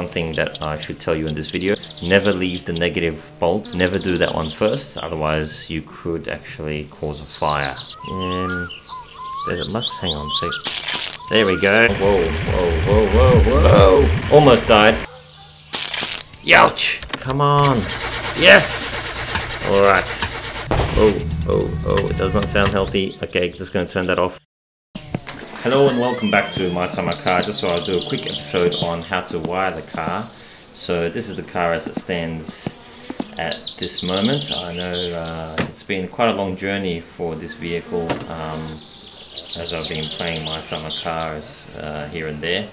thing that I should tell you in this video. Never leave the negative bolt. Never do that one first, otherwise you could actually cause a fire. And there's a must. Hang on a sec. There we go. Whoa, whoa, whoa, whoa, whoa! Almost died. Youch! Come on! Yes! All right. Oh, oh, oh! It does not sound healthy. Okay, just going to turn that off. Hello and welcome back to My Summer Car. Just so I'll do a quick episode on how to wire the car. So this is the car as it stands at this moment. I know it's been quite a long journey for this vehicle as I've been playing My Summer Cars here and there.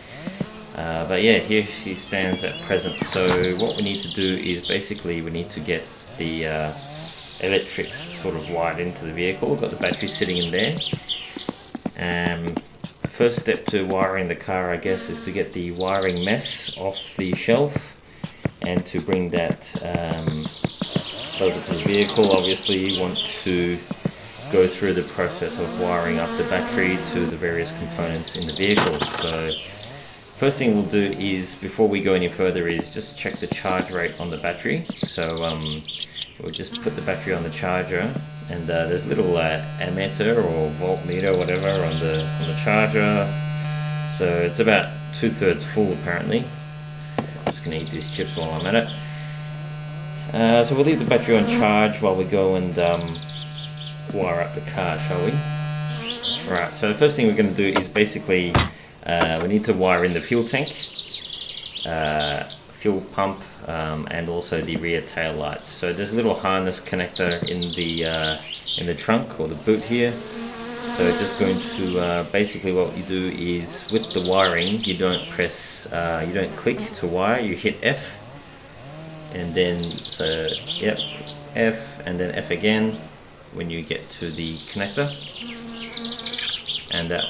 But yeah, here she stands at present. So what we need to do is basically we need to get the electrics sort of wired into the vehicle. We've got the battery sitting in there. First step to wiring the car, I guess, is to get the wiring mess off the shelf and to bring that over to the vehicle. Obviously you want to go through the process of wiring up the battery to the various components in the vehicle. So first thing we'll do is, before we go any further, is just check the charge rate on the battery. So we'll just put the battery on the charger, and there's a little ammeter or voltmeter, whatever, on the charger. So it's about 2/3 full apparently. I'm just gonna eat these chips while I'm at it. So we'll leave the battery on charge while we go and wire up the car, shall we? Right. So the first thing we're going to do is basically we need to wire in the fuel tank, fuel pump, and also the rear tail lights. So there's a little harness connector in the trunk or the boot here. So just going to basically what you do is, with the wiring, you don't press, you don't click to wire. You hit F, and then yep, F, and then F again when you get to the connector, and that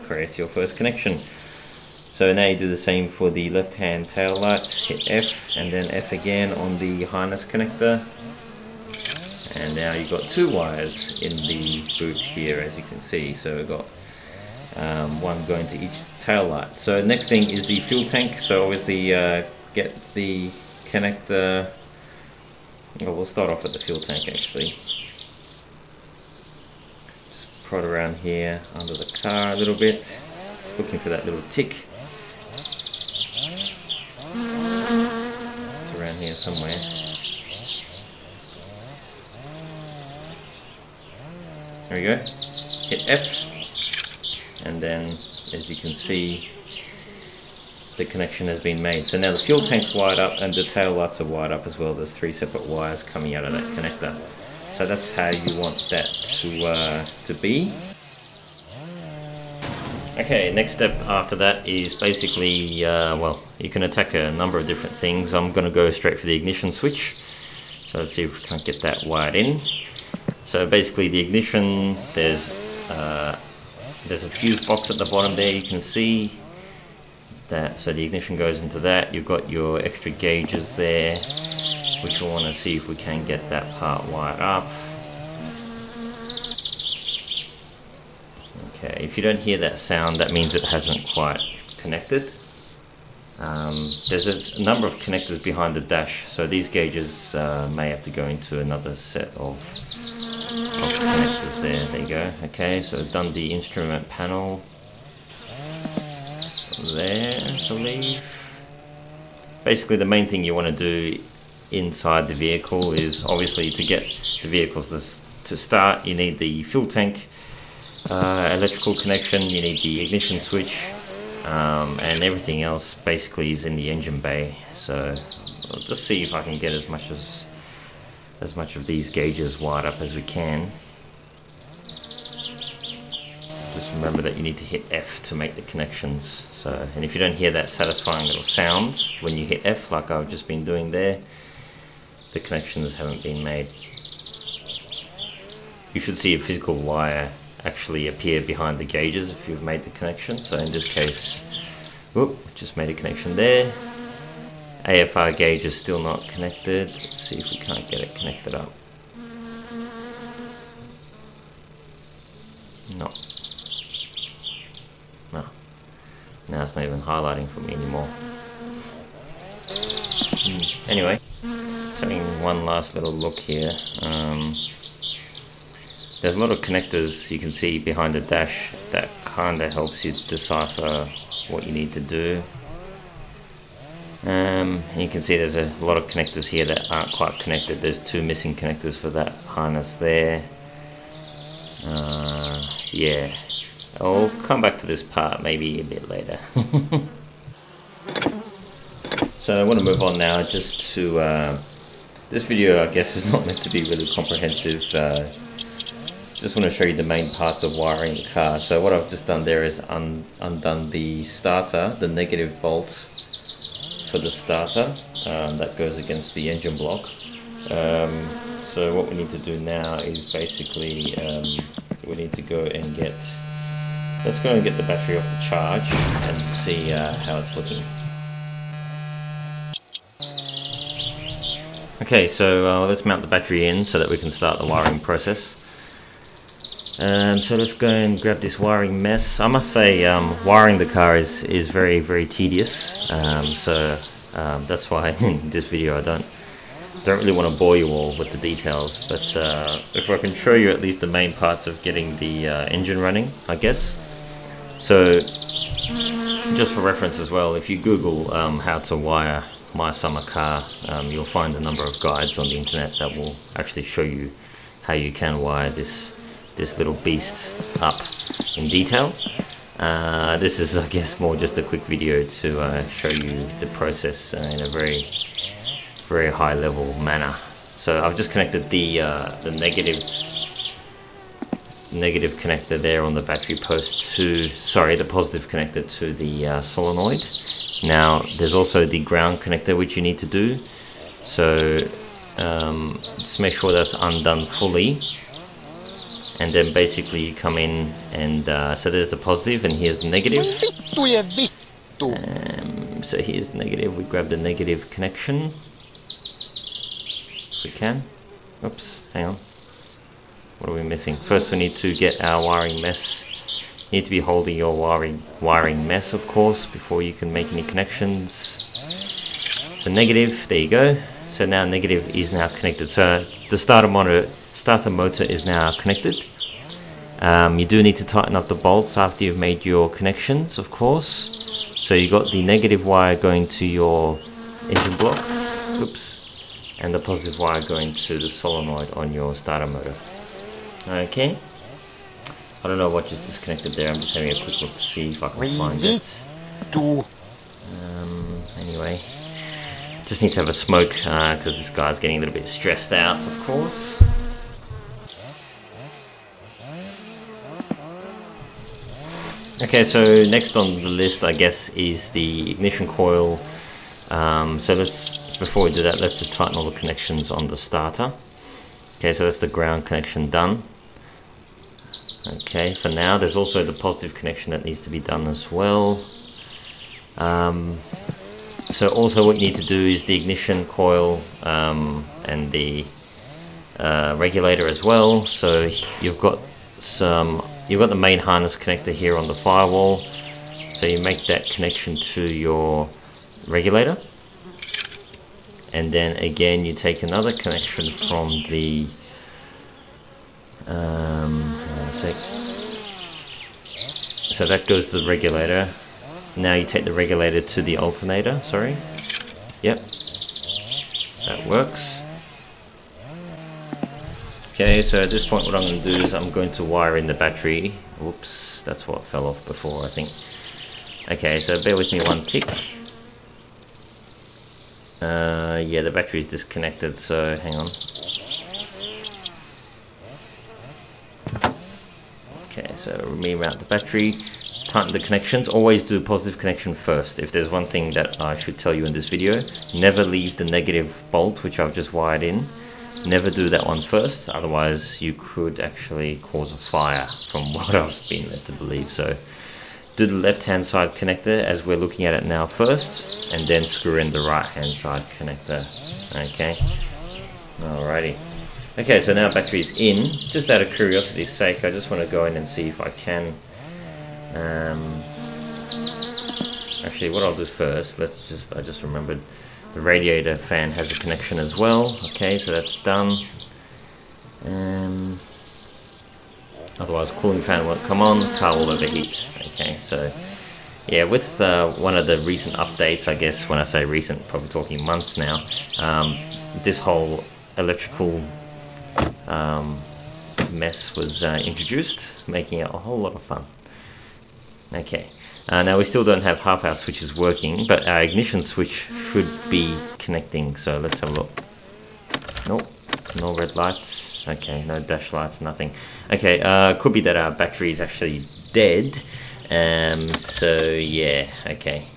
creates your first connection. So now you do the same for the left hand tail light. Hit F and then F again on the harness connector, and now you've got two wires in the boot here, as you can see. So we've got one going to each tail light. So next thing is the fuel tank. So obviously get the connector. Well, we'll start off at the fuel tank actually. Just prod around here under the car a little bit, just looking for that little tick. It's around here somewhere. There we go. Hit F, and then as you can see, the connection has been made. So now the fuel tank's wired up and the tail lights are wired up as well. There's 3 separate wires coming out of that connector. So that's how you want that to be. Okay, next step after that is basically, well, you can attack a number of different things. I'm going to go straight for the ignition switch. So let's see if we can't get that wired in. So basically the ignition, there's a fuse box at the bottom there, you can see that. So the ignition goes into that. You've got your extra gauges there, which we'll want to see if we can get that part wired up. Okay, if you don't hear that sound, that means it hasn't quite connected. There's a number of connectors behind the dash, so these gauges may have to go into another set of connectors there. There you go. Okay, so I've done the instrument panel there, I believe. Basically the main thing you want to do inside the vehicle is, obviously, to get the vehicles to start, you need the fuel tank electrical connection, you need the ignition switch, and everything else basically is in the engine bay. So I'll just see if I can get as much of these gauges wired up as we can. Just remember that you need to hit F to make the connections. So, and if you don't hear that satisfying little sound when you hit F, like I've just been doing there, the connections haven't been made. You should see a physical wire actually appear behind the gauges if you've made the connection. So in this case, whoop, just made a connection there. AFR gauge is still not connected. Let's see if we can't get it connected up. No. No. Now it's not even highlighting for me anymore. Anyway, taking one last little look here. There's a lot of connectors you can see behind the dash that kind of helps you decipher what you need to do. You can see there's a lot of connectors here that aren't quite connected. There's two missing connectors for that harness there. Yeah, I'll come back to this part maybe a bit later. So I want to move on now just to this video. I guess is not meant to be really comprehensive. Just want to show you the main parts of wiring the car. So what I've just done there is undone the starter, the negative bolt for the starter that goes against the engine block. So what we need to do now is basically we need to go and let's go and get the battery off the charge and see how it's looking. Okay, so let's mount the battery in so that we can start the wiring process. So let's go and grab this wiring mess. I must say wiring the car is very, very tedious, so that's why in this video I don't really want to bore you all with the details, but if I can show you at least the main parts of getting the engine running, I guess. So just for reference as well, if you Google how to wire my summer car, you'll find a number of guides on the internet that will actually show you how you can wire this little beast up in detail. This is, I guess, more just a quick video to show you the process in a very, very high level manner. So I've just connected the negative connector there on the battery post to, sorry, the positive connector to the solenoid. Now there's also the ground connector which you need to do, so just make sure that's undone fully, and then basically you come in and so there's the positive and here's the negative. So here's negative, we grab the negative connection if we can. Oops, hang on, what are we missing? First we need to get our wiring mess. You need to be holding your wiring mess, of course, before you can make any connections. So negative, there you go. So now negative is now connected. So the starter motor is now connected. You do need to tighten up the bolts after you've made your connections, of course. So you got the negative wire going to your engine block, oops, and the positive wire going to the solenoid on your starter motor. Okay. I don't know what just disconnected there. I'm just having a quick look to see if I can find it. Anyway, just need to have a smoke because this guy's getting a little bit stressed out, of course. Okay, so next on the list, I guess, is the ignition coil. So before we do that, let's just tighten all the connections on the starter. Okay, so that's the ground connection done. Okay, for now, there's also the positive connection that needs to be done as well. So also what you need to do is the ignition coil and the regulator as well. So you've got the main harness connector here on the firewall. So you make that connection to your regulator. And then again, you take another connection from the so that goes to the regulator. Now you take the regulator to the alternator, sorry. Yep, that works. Okay, so at this point what I'm going to do is I'm going to wire in the battery. Whoops, that's what fell off before, I think. Okay, so bear with me one tick. Yeah, the battery is disconnected, so hang on. Okay, so remount the battery, tighten the connections. Always do positive connection first. If there's one thing that I should tell you in this video, never leave the negative bolt, which I've just wired in. Never do that one first, otherwise you could actually cause a fire, from what I've been led to believe. So do the left hand side connector as we're looking at it now first, and then screw in the right hand side connector. Okay, alrighty. Okay, so now battery's in. Just out of curiosity's sake, I just want to go in and see if I can. Actually, what I'll do first, I just remembered. The radiator fan has a connection as well. Okay, so that's done. Otherwise cooling fan won't come on, car will overheat. Okay, so yeah, with one of the recent updates, I guess when I say recent, probably talking months now, this whole electrical mess was introduced, making it a whole lot of fun. Okay, now we still don't have half our switches working, but our ignition switch should be connecting, so let's have a look. Nope, no red lights. Okay, no dash lights, nothing. Okay, could be that our battery is actually dead. So yeah, okay.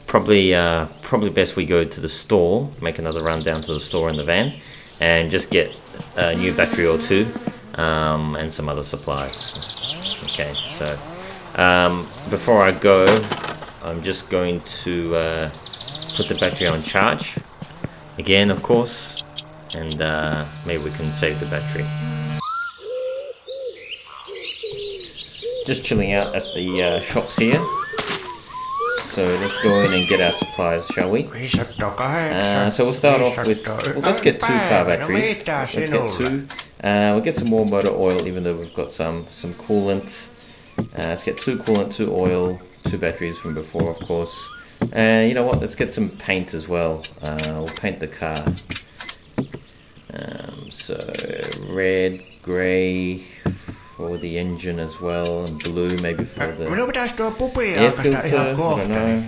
Probably best we go to the store, make another run down to the store in the van, and just get a new battery or two, and some other supplies. Okay, so before I go, I'm just going to put the battery on charge again, of course, and maybe we can save the battery. Just chilling out at the shops here. So let's go in and get our supplies, shall we? So we'll start off with, well, let's get 2 car batteries. Let's get 2. We'll get some more motor oil, even though we've got some coolant. Let's get 2 coolant, 2 oil, 2 batteries from before, of course. And you know what? Let's get some paint as well. We'll paint the car. So red, grey for the engine as well, and blue maybe for the air filter, I don't know.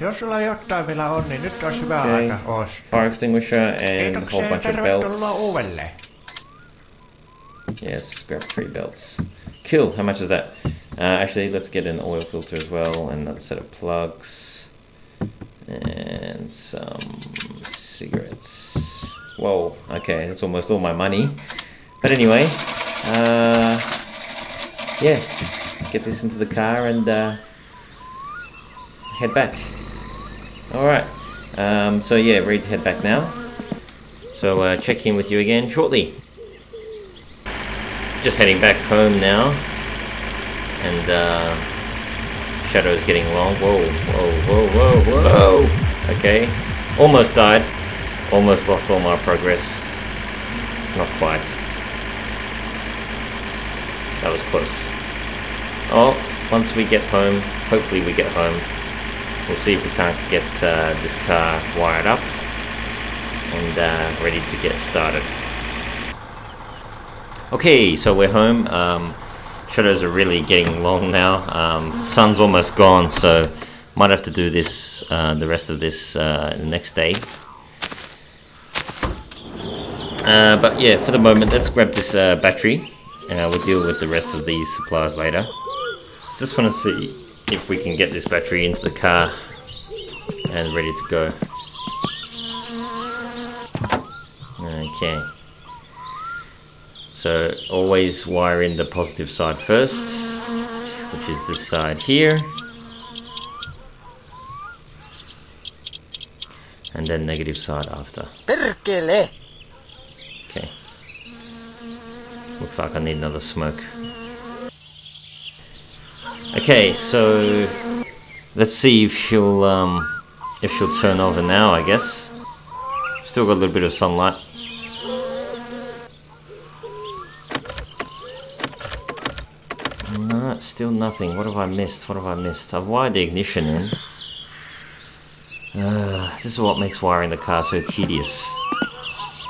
Okay. Fire extinguisher and a whole bunch of belts. Yes, just grab 3 belts. Cool, how much is that? Actually, let's get an oil filter as well, and another set of plugs, and some cigarettes. Whoa, okay, that's almost all my money. But anyway, yeah, get this into the car and head back. Alright, so yeah, ready to head back now. So check in with you again shortly. Just heading back home now. And shadow's getting long. Whoa, whoa, whoa, whoa, whoa. Okay, almost died. Almost lost all my progress. Not quite. That was close. Oh, once we get home, hopefully we get home, we'll see if we can't get this car wired up and ready to get started. Okay, so we're home. Shadows are really getting long now. Sun's almost gone, so might have to do this, the rest of this the next day. But yeah, for the moment, let's grab this battery. We'll deal with the rest of these supplies later. Just want to see if we can get this battery into the car and ready to go. Okay. So always wire in the positive side first, which is this side here. And then negative side after. Okay. Looks like I need another smoke. Okay, so let's see if she'll turn over now, I guess. Still got a little bit of sunlight. No, still nothing. What have I missed? What have I missed? I've wired the ignition in. This is what makes wiring the car so tedious.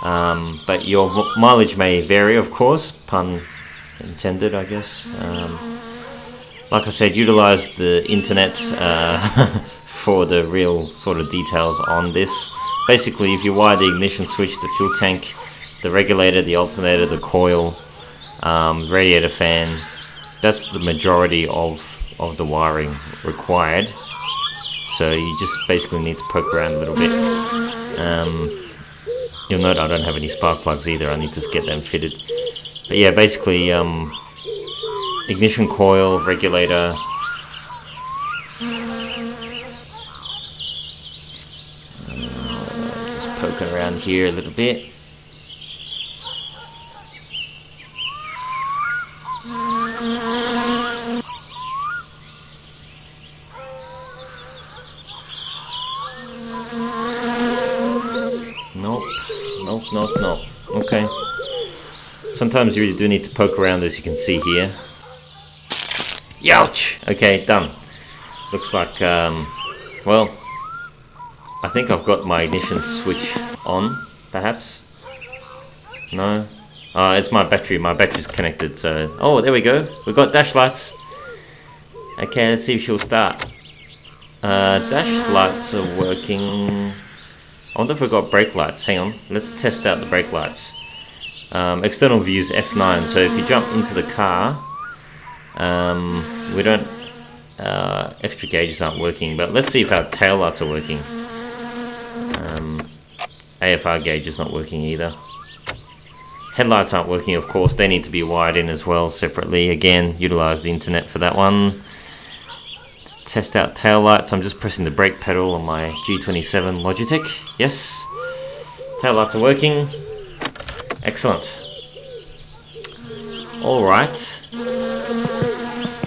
But your mileage may vary, of course, pun intended, I guess. Like I said, utilize the internet for the real sort of details on this. Basically, if you wire the ignition switch, the fuel tank, the regulator, the alternator, the coil, radiator fan, that's the majority of the wiring required. So you just basically need to poke around a little bit. You'll note I don't have any spark plugs either. I need to get them fitted. But yeah, basically ignition coil, regulator, just poking around here a little bit. Nope, nope. Okay. Sometimes you really do need to poke around, as you can see here. Youch! Okay, done. Looks like, well, I think I've got my ignition switch on, perhaps. No? It's my battery. My battery's connected, so... Oh, there we go. We've got dash lights. Okay, let's see if she'll start. Dash lights are working. I wonder if we've got brake lights. Hang on. Let's test out the brake lights. External views F9. So if you jump into the car, we don't... extra gauges aren't working, but let's see if our tail lights are working. AFR gauge is not working either. Headlights aren't working, of course. They need to be wired in as well separately. Again, utilize the internet for that one. Test out tail lights. I'm just pressing the brake pedal on my G27 Logitech. Yes. Tail lights are working. Excellent. Alright.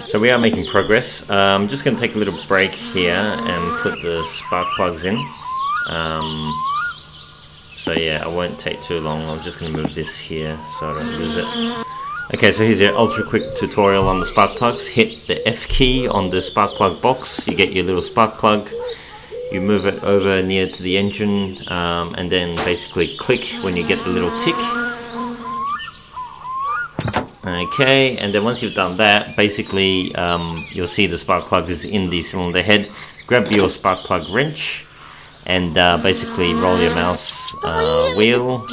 So we are making progress. I'm just going to take a little break here and put the spark plugs in. So yeah, I won't take too long. I'm just going to move this here so I don't lose it. Okay, so here's your ultra quick tutorial on the spark plugs. Hit the F key on the spark plug box. You get your little spark plug. You move it over near to the engine and then basically click when you get the little tick. Okay, and then once you've done that, basically you'll see the spark plug is in the cylinder head. Grab your spark plug wrench and basically roll your mouse wheel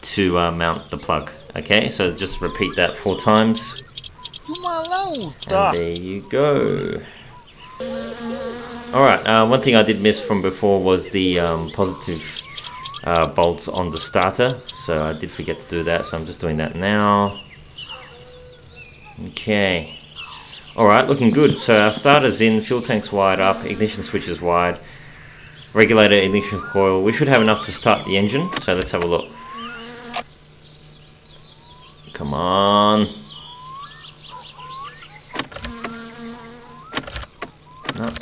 to mount the plug. Okay, so just repeat that 4 times. And there you go. Alright, one thing I did miss from before was the positive bolts on the starter. So I did forget to do that, so I'm just doing that now. Okay. Alright, looking good. So our starter's in, fuel tank's wired up, ignition switch is wired. Regulator, ignition coil. We should have enough to start the engine, so let's have a look. Come on. No.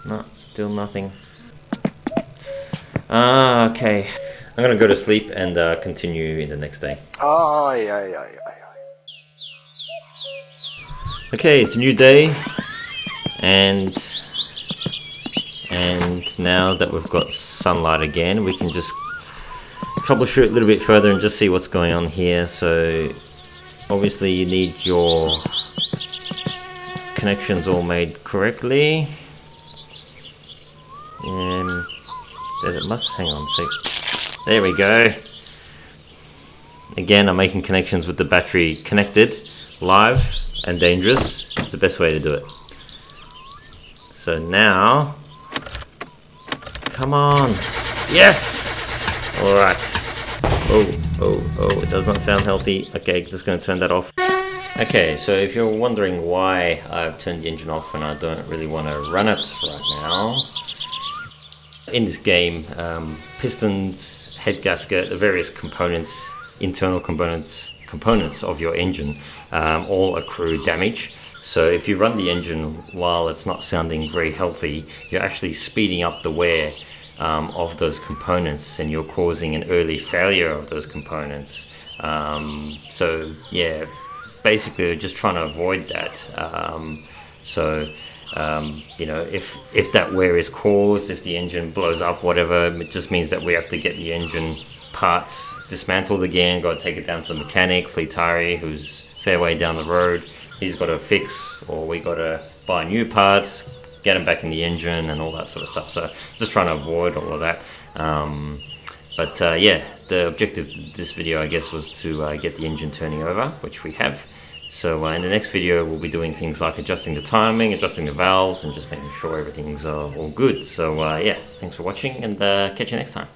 No, still nothing. Okay. I'm gonna go to sleep and continue in the next day. Okay, it's a new day, and now that we've got sunlight again, we can just troubleshoot a little bit further and just see what's going on here. So obviously you need your connections all made correctly, and it must, hang on a sec, there we go. Again, I'm making connections with the battery connected, live and dangerous. It's the best way to do it. So now, come on, yes. All right. Oh, it does not sound healthy. Okay, just going to turn that off. Okay, so if you're wondering why I've turned the engine off and I don't really want to run it right now, in this game, pistons, head gasket, the various components, internal components of your engine all accrue damage. So if you run the engine while it's not sounding very healthy, you're actually speeding up the wear of those components, and you're causing an early failure of those components. So yeah, basically we're just trying to avoid that. You know, if that wear is caused, if the engine blows up, whatever, it just means that we have to get the engine parts dismantled again, got to take it down to the mechanic, Fleetari, who's fair way down the road. He's got to fix, or we got to buy new parts, get them back in the engine and all that sort of stuff. So just trying to avoid all of that. Yeah, the objective of this video, I guess, was to get the engine turning over, which we have. So in the next video, we'll be doing things like adjusting the timing, adjusting the valves, and just making sure everything's all good. So yeah, thanks for watching, and catch you next time.